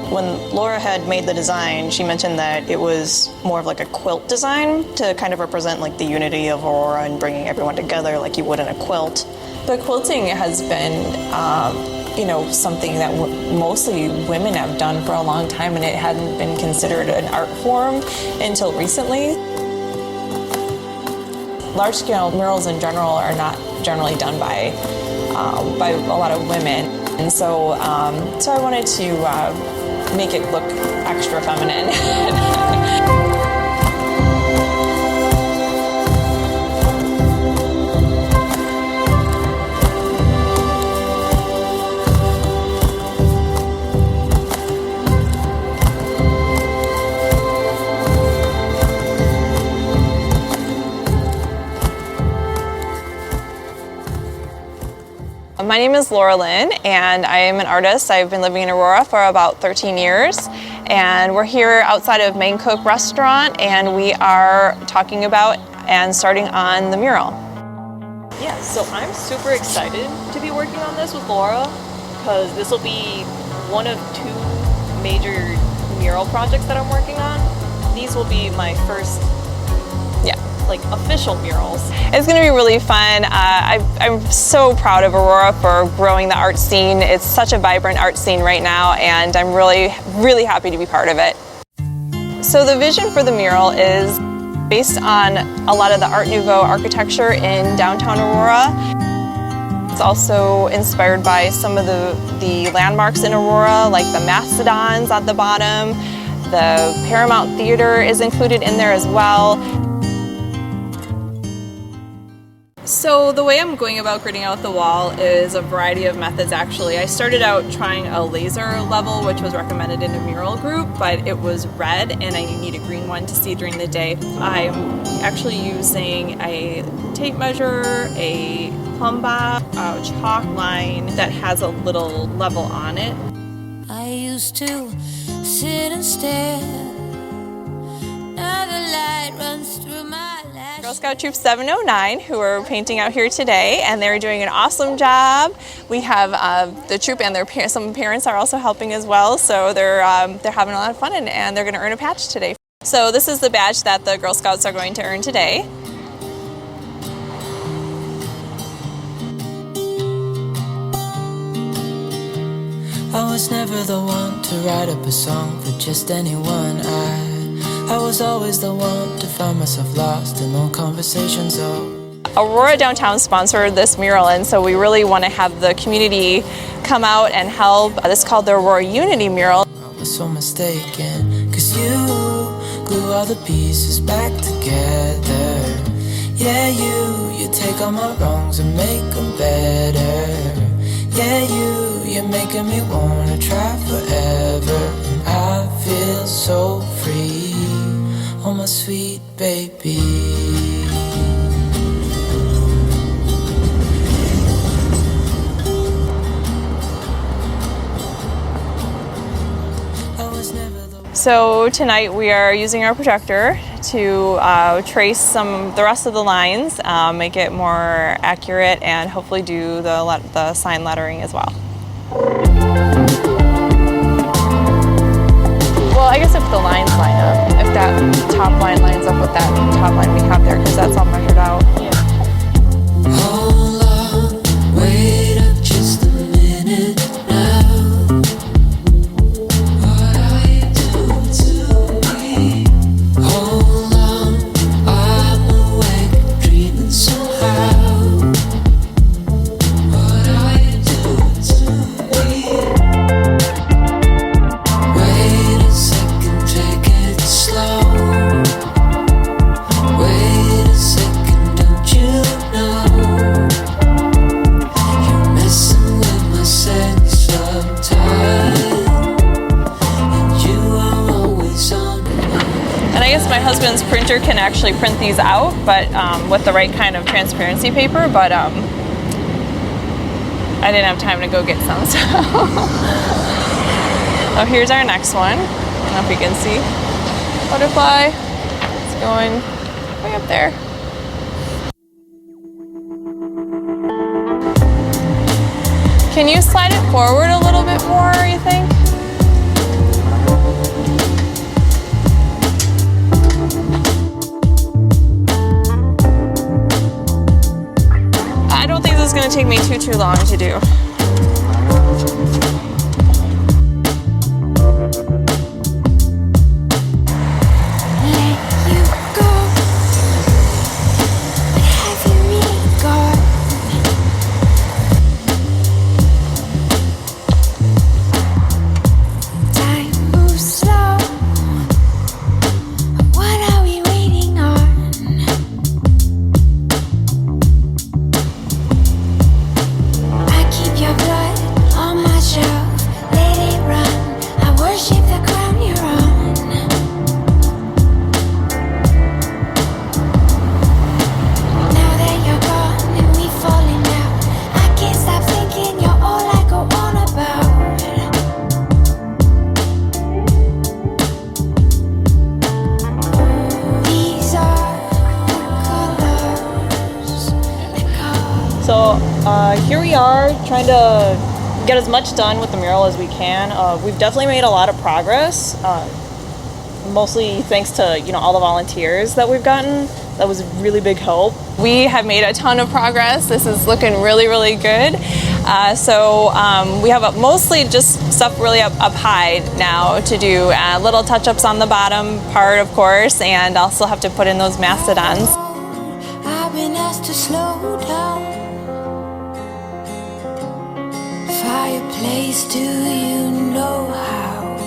When Laura had made the design, she mentioned that it was more of like a quilt design to kind of represent like the unity of Aurora and bringing everyone together like you would in a quilt. The quilting has been, something that mostly women have done for a long time, and it hadn't been considered an art form until recently. Large-scale murals in general are not generally done by a lot of women, and so I wanted to make it look extra feminine. My name is Lynne, and I am an artist. I've been living in Aurora for about 13 years, and we're here outside of Main Cook Restaurant, and we are talking about and starting on the mural. Yeah, so I'm super excited to be working on this with Laura, because this will be one of 2 major mural projects that I'm working on. These will be my first official murals. It's going to be really fun. I'm so proud of Aurora for growing the art scene. It's such a vibrant art scene right now, and I'm really, really happy to be part of it. So the vision for the mural is based on a lot of the Art Nouveau architecture in downtown Aurora. It's also inspired by some of the landmarks in Aurora, like the mastodons at the bottom. The Paramount Theater is included in there as well. So the way I'm going about gridding out the wall is a variety of methods actually. I started out trying a laser level, which was recommended in a mural group, but it was red and I need a green one to see during the day. I'm actually using a tape measure, a plumb bob, a chalk line that has a little level on it. I used to sit and stare. Now the light runs through my lashes. Girl Scout Troop 709, who are painting out here today, and they're doing an awesome job. We have the troop and some parents are also helping as well, so they're having a lot of fun, and they're going to earn a patch today. So this is the badge that the Girl Scouts are going to earn today. I was never the one to write up a song for just anyone. I was always the one to find myself lost in long conversations. Aurora Downtown sponsored this mural, and so we really want to have the community come out and help. This is called the Aurora Unity Mural. I was so mistaken, 'cause you glue all the pieces back together. Yeah, you take all my wrongs and make them better. Yeah, you're making me wanna try forever. And I feel so free, oh my sweet baby. So tonight we are using our projector to trace the rest of the lines, make it more accurate, and hopefully do the sign lettering as well. Well, I guess if the lines line up, if that top line lines up with that top line we have there, because that's all measured out. Yeah. Hold on, wait up just a minute now. My husband's printer can actually print these out, but with the right kind of transparency paper, but I didn't have time to go get some, so. Oh, here's our next one. I don't know if you can see. Butterfly. It's going way up there. Can you slide it forward a little bit more, you think? take me too long to do. So here we are trying to get as much done with the mural as we can. We've definitely made a lot of progress, mostly thanks to all the volunteers that we've gotten. That was a really big help. We have made a ton of progress. This is looking really, really good. We have mostly just stuff really up high now to do. Little touch-ups on the bottom part, of course, and also have to put in those mastodons. I've been asked to slow down. Fireplace, do you know how?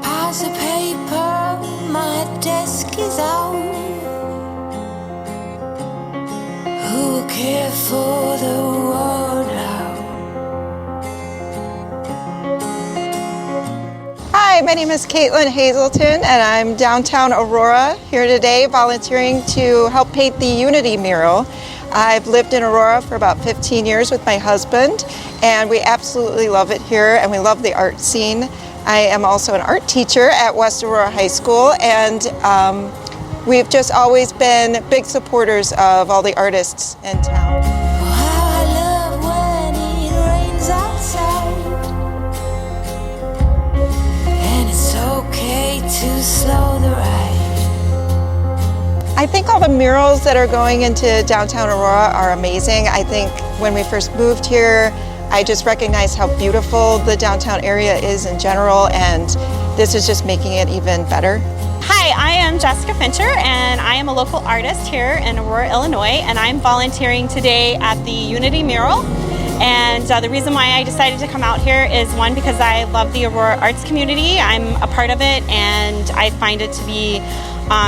Piles of paper, my desk is out. Who will care for the world out? Hi, my name is Caitlin Hazelton, and I'm downtown Aurora here today volunteering to help paint the Unity mural. I've lived in Aurora for about 15 years with my husband, and we absolutely love it here, and we love the art scene. I am also an art teacher at West Aurora High School, and we've just always been big supporters of all the artists in town. How I love when it rains outside, and it's okay to slow the ride. I think all the murals that are going into downtown Aurora are amazing. I think when we first moved here, I just recognized how beautiful the downtown area is in general, and this is just making it even better. Hi, I am Jessica Fincher, and I am a local artist here in Aurora, Illinois, and I'm volunteering today at the Unity mural. And the reason why I decided to come out here is, one, because I love the Aurora arts community. I'm a part of it, and I find it to be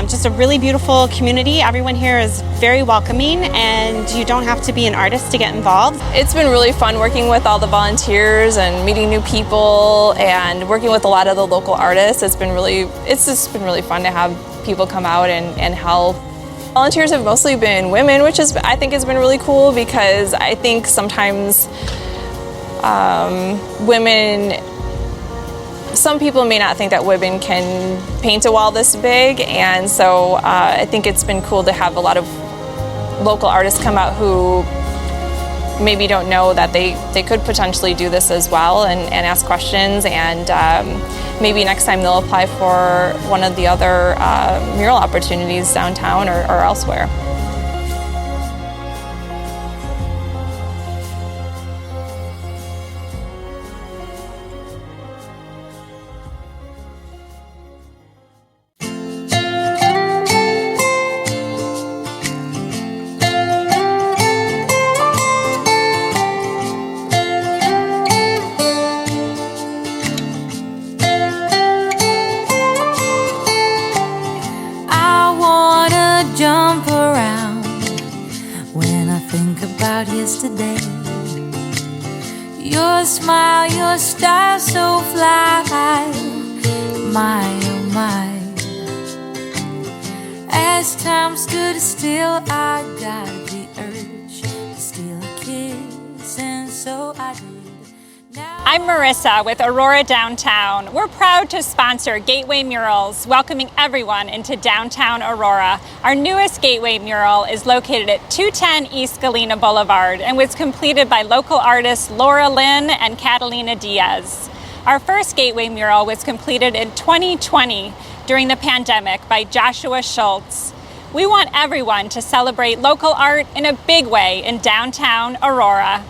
just a really beautiful community. Everyone here is very welcoming, and you don't have to be an artist to get involved. It's been really fun working with all the volunteers and meeting new people and working with a lot of the local artists. It's just been really fun to have people come out and help. Volunteers have mostly been women, which I think has been really cool, because I think sometimes some people may not think that women can paint a wall this big, and so I think it's been cool to have a lot of local artists come out who maybe don't know that they could potentially do this as well, and ask questions, and maybe next time they'll apply for one of the other mural opportunities downtown or elsewhere. Jump around when I think about yesterday. Your smile, your style so fly, my oh my. As time stood still, I got the urge to steal a kiss, and so I did. I'm Marissa with Aurora Downtown. We're proud to sponsor Gateway Murals, welcoming everyone into downtown Aurora. Our newest Gateway mural is located at 210 East Galena Boulevard and was completed by local artists Lynne and Catalina Diaz. Our first Gateway mural was completed in 2020 during the pandemic by Joshua Schultz. We want everyone to celebrate local art in a big way in downtown Aurora.